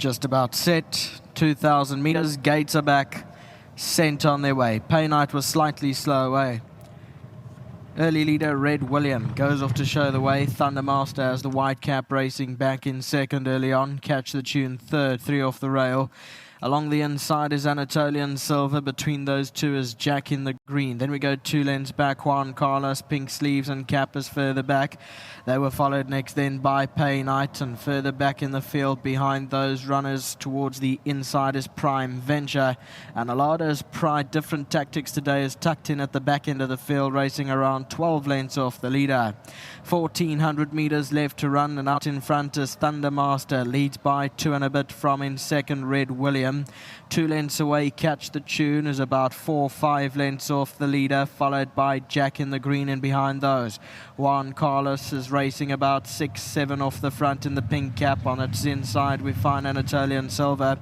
Just about set, 2,000 meters, gates are back, sent on their way. Pay Night was slightly slow away. Early leader Red William goes off to show the way. Thundermaster has the white cap racing back in second early on. Catch the Tune third, 3 off the rail. Along the inside is Anatolian Silver. Between those two is Jack in the green. Then we go 2 lengths back. Juan Carlos, Pink Sleeves and Cap is further back. They were followed next then by Pay Night, and further back in the field behind those runners towards the inside is Prime Venture. And Alado's Pride, different tactics today, is tucked in at the back end of the field, racing around 12 lengths off the leader. 1,400 meters left to run, and out in front is Thundermaster, leads by 2 and a bit from in second Red William. 2 lengths away, Catch the Tune is about 4 or 5 lengths off the leader, followed by Jack in the green, and behind those Juan Carlos is racing about 6-7 off the front in the pink cap. On its inside we find Anatolian Silver.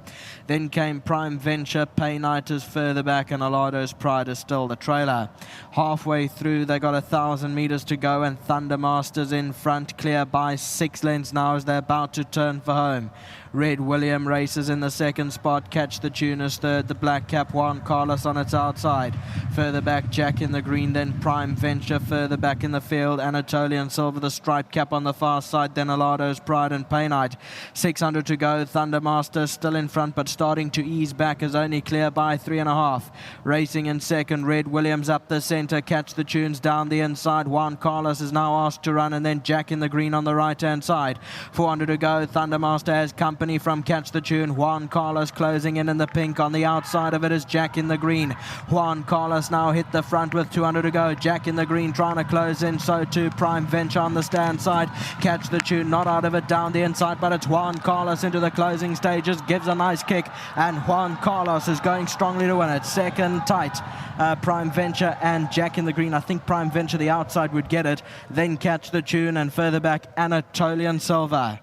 Then came Prime Venture. Pay Night is further back, and Alado's Pride is still the trailer. Halfway through, they got 1,000 meters to go, and Thundermaster's in front, clear by 6 lengths now as they're about to turn for home. Red William races in the second spot. Catch the Tune is third. The black cap Juan Carlos on its outside. Further back Jack in the green, then Prime Venture. Further back in the field Anatolian Silver, the stripe cap on the far side, then Alado's Pride and Pay Night. 600 to go. Thundermaster still in front but starting to ease back, is only clear by 3.5. Racing in second Red Williams up the centre. Catch the Tunes down the inside. Juan Carlos is now asked to run, and then Jack in the green on the right hand side. 400 to go. Thundermaster has company from Catch the Tune. Juan Carlos closing in the pink. On the outside of it is Jack in the green. Juan Carlos now hit the front with 200 to go. Jack in the green trying to close in, so too Prime Venture on the stand side. Catch the Tune not out of it down the inside, but it's Juan Carlos into the closing stages, gives a nice kick, and Juan Carlos is going strongly to win it. Second tight Prime Venture and Jack in the green. I think Prime Venture the outside would get it, then Catch the Tune, and further back Anatolian Silver.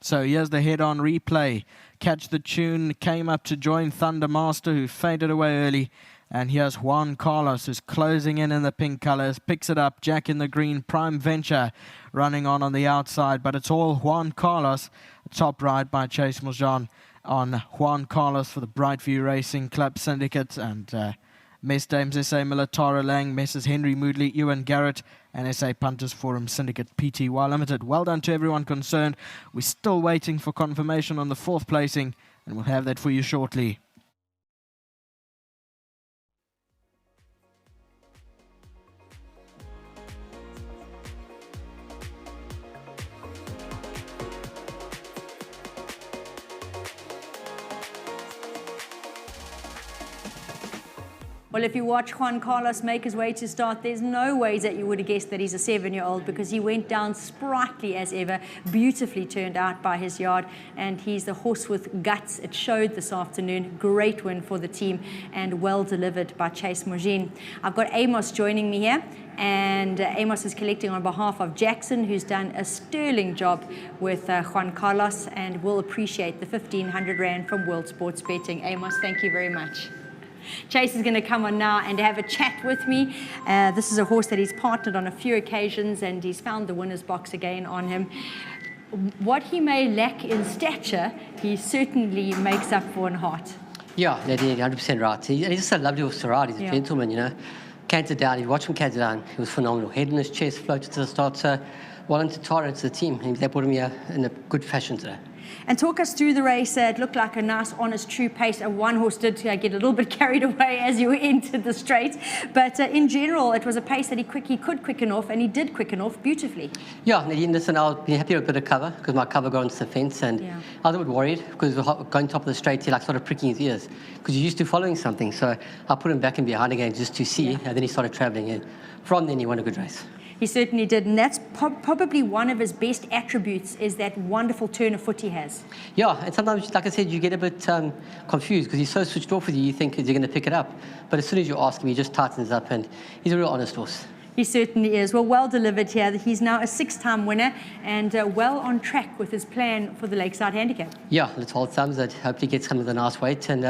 So here's the head-on replay. Catch the Tune came up to join Thundermaster, who faded away early. And here's Juan Carlos, who's closing in the pink colors. Picks it up, Jack in the green. Prime Venture running on the outside. But it's all Juan Carlos. Top ride by Chase Muljan on Juan Carlos for the Brightview Racing Club Syndicate. And Mess Dames SA Militara Lang, Messrs Henry Moodley, Ewan Garrett, and SA Punters Forum Syndicate Pty Limited. Well done to everyone concerned. We're still waiting for confirmation on the 4th placing, and we'll have that for you shortly. Well, if you watch Juan Carlos make his way to start, there's no ways that you would have guessed that he's a 7-year-old, because he went down sprightly as ever, beautifully turned out by his yard, and he's the horse with guts. It showed this afternoon. Great win for the team and well delivered by Chase Muljan. I've got Amos joining me here, and Amos is collecting on behalf of Jackson, who's done a sterling job with Juan Carlos, and will appreciate the 1,500 Rand from World Sports Betting. Amos, thank you very much. Chase is going to come on now and have a chat with me. This is a horse that he's partnered on a few occasions, and he's found the winner's box again on him. What he may lack in stature, he certainly makes up for in heart. Yeah, Nadine, 100% right. He's just a lovely horse to ride. He's a gentleman, you know. Canter down, you watch him canter down. He was phenomenal. Head in his chest, floated to the start. So well into Tara, to the team. And they put him here in a good fashion today. And talk us through the race. It looked like a nice, honest, true pace. One horse did get a little bit carried away as you entered the straight. But in general, it was a pace that he could quicken off, and he did quicken off beautifully. Yeah, Nadine, listen, I'll be happy with a bit of cover, because my cover got onto the fence, and I was a bit worried, because going top of the straight, he started pricking his ears, because he's used to following something. So I put him back in behind again just to see, and then he started travelling. And from then, he won a good race. He certainly did, and that's probably one of his best attributes, is that wonderful turn of foot he has. Yeah, and sometimes, like I said, you get a bit confused, because he's so switched off with you, you think, is he going to pick it up? But as soon as you ask him, he just tightens up, and he's a real honest horse. He certainly is. Well delivered here. He's now a 6-time winner, and well on track with his plan for the Lakeside Handicap. Yeah, let's hold thumbs that hopefully gets him with a nice weight. And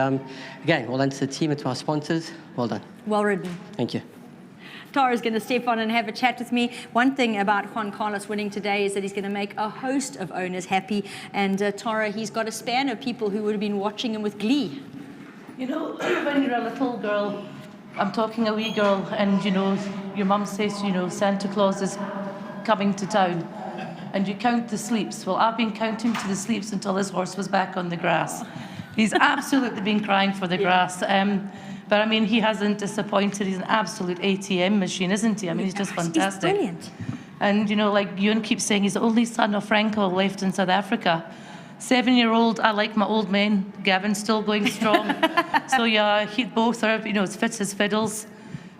again, well done to the team and to our sponsors. Well done. Well ridden. Thank you. Tara's going to step on and have a chat with me. One thing about Juan Carlos winning today is that he's going to make a host of owners happy. And Tara, he's got a span of people who would have been watching him with glee. You know, when you're a little girl, I'm talking a wee girl, and, you know, your mum says, you know, Santa Claus is coming to town, and you count the sleeps. Well, I've been counting to the sleeps until this horse was back on the grass. He's absolutely been crying for the grass. But, I mean, he hasn't disappointed. He's an absolute ATM machine, isn't he? I mean, he's just fantastic. He's brilliant. And, you know, like Juan keeps saying, he's the only son of Franco left in South Africa. 7-year-old, I like my old men. Gavin's still going strong. So, yeah, both are, you know, as fit as fiddles.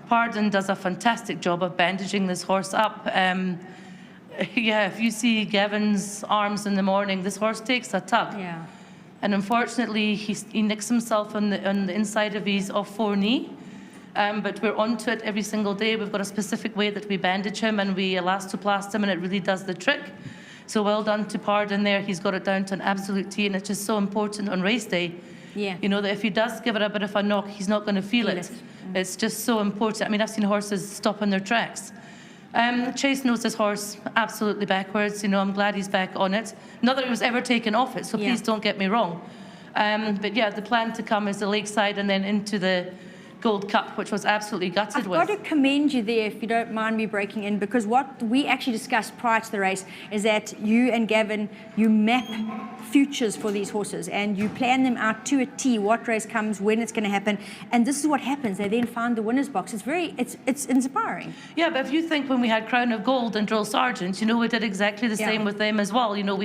Pardon does a fantastic job of bandaging this horse up. Yeah, if you see Gavin's arms in the morning, this horse takes a tug. Yeah. And unfortunately, he nicks himself on the inside of his off foreknee. But we're onto it every single day. We've got a specific way that we bandage him and we elastoplast him, and it really does the trick. So well done to Pardon there. He's got it down to an absolute T, and it's just so important on race day. Yeah. You know, that if he does give it a bit of a knock, he's not going to feel it. It's just so important. I mean, I've seen horses stop in their tracks. Chase knows his horse absolutely backwards. You know, I'm glad he's back on it. Not that he was ever taken off it, so please don't get me wrong. But yeah, the plan to come is the Lakeside and then into the Gold Cup, which was absolutely gutted with. I've got to commend you there, if you don't mind me breaking in, because what we actually discussed prior to the race is that you and Gavin, you map futures for these horses and you plan them out to a T, what race comes, when it's going to happen, and this is what happens. They then find the winner's box. It's inspiring. Yeah, but if you think when we had Crown of Gold and Drill Sergeants, you know, we did exactly the same with them as well. You know,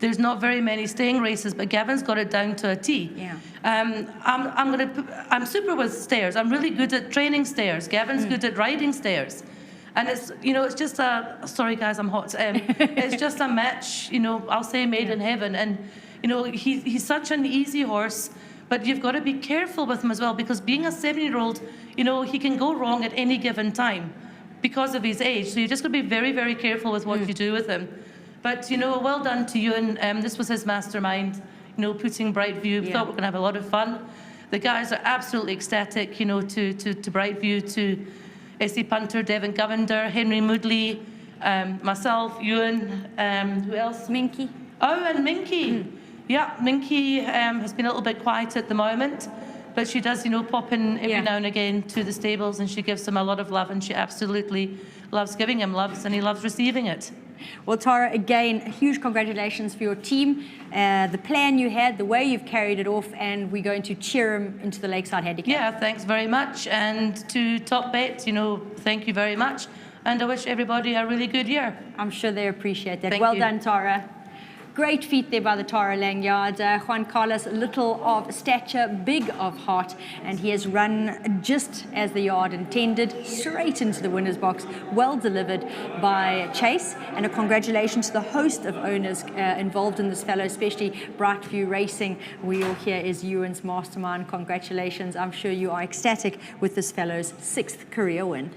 there's not very many staying races, but Gavin's got it down to a T. Yeah. I'm super with stairs. I'm really good at training stairs. Gavin's good at riding stairs. And it's, you know, it's just sorry guys, I'm hot. It's just a match, you know, I'll say made in heaven. And, you know, he's such an easy horse, but you've got to be careful with him as well, because being a 7-year-old, you know, he can go wrong at any given time because of his age. So you just got to be very, very careful with what you do with him. But, you know, well done to Ewan. This was his mastermind, you know, putting Brightview. We thought we were going to have a lot of fun. The guys are absolutely ecstatic, you know, to Brightview, to S.A. Punter, Devin Govender, Henry Moodley, myself, Ewan, who else? Minky. Oh, and Minky. Yeah, Minky has been a little bit quiet at the moment, but she does, you know, pop in every now and again to the stables, and she gives him a lot of love, and she absolutely loves giving him love, and he loves receiving it. Well, Tara, again, huge congratulations for your team, the plan you had, the way you've carried it off, and we're going to cheer him into the Lakeside Handicap. Yeah, thanks very much. And to Top Bet, you know, thank you very much. And I wish everybody a really good year. I'm sure they appreciate that. Thank well you. done, Tara. Great feat there by the Tara Langyard. Juan Carlos, little of stature, big of heart, and he has run just as the yard intended, straight into the winner's box. Well delivered by Chase, and a congratulations to the host of owners involved in this fellow, especially Brightview Racing. We all here is Ewan's mastermind. Congratulations. I'm sure you are ecstatic with this fellow's 6th career win.